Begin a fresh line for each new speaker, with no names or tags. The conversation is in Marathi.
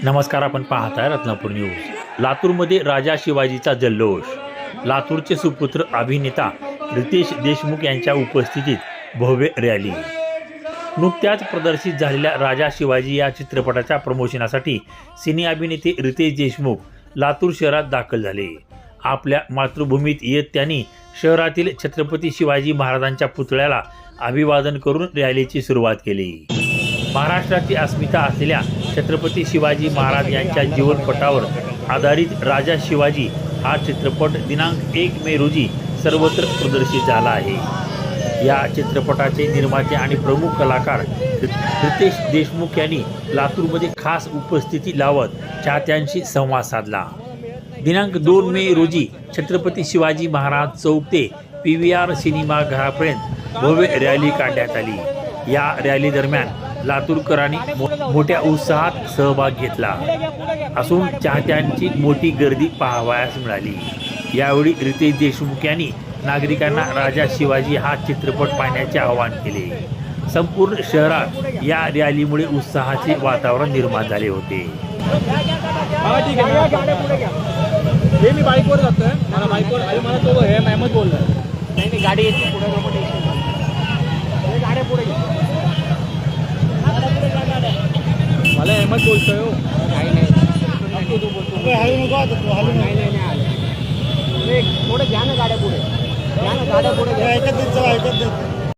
नमस्कार, आपण पाहताय रत्नापूर न्यूज. लातूरमध्ये राजा शिवाजीचा जल्लोष. लातूरचे सुपुत्र अभिनेता रितेश देशमुख यांच्या उपस्थितीत भव्य रॅली. नुकत्याच प्रदर्शित झालेल्या राजा शिवाजी या चित्रपटाच्या प्रमोशनासाठी सिने अभिनेते रितेश देशमुख लातूर शहरात दाखल झाले. आपल्या मातृभूमीत येत त्यांनी शहरातील छत्रपती शिवाजी महाराजांच्या पुतळ्याला अभिवादन करून रॅलीची सुरुवात केली. महाराष्ट्राची अस्मिता असलेल्या छत्रपती शिवाजी महाराज यांच्या जीवनपटावर आधारित राजा शिवाजी हा चित्रपट दिनांक 1 मे रोजी सर्वत्र प्रदर्शित झाला आहे. या चित्रपटाचे निर्माते आणि प्रमुख कलाकार रितेश देशमुख यांनी लातूरमध्ये खास उपस्थिती लावत चाहत्यांशी संवाद साधला. दिनांक 2 मे रोजी छत्रपती शिवाजी महाराज चौक ते PVR सिनेमागृहापर्यंत भव्य रॅली काढण्यात आली. या रॅली दरम्यान लातूरकरांनी मोठ्या उत्साहात सहभाग घेतला असून चाहत्यांची मोठी गर्दी पाहावयास मिळाली. यावेळी रितेश देशमुख यांनी नागरिकांना राजा शिवाजी हा चित्रपट पाहण्याचे आवाहन केले. संपूर्ण शहरात या रॅलीमुळे उत्साहाचे वातावरण निर्माण झाले होते.
मी बाईकवर जातोय, मला बाईकवर आणि मला तो हे अहमद बोलला नाही गाडी येते पुढे गाड्या पुढे मला अहमद बोलतोय हो. काही नाही तू बोलतो हलू नको आता तू हलू नाही आले थोडं घ्या ना गाड्या पुढे घ्या ना गाड्या पुढे ऐकत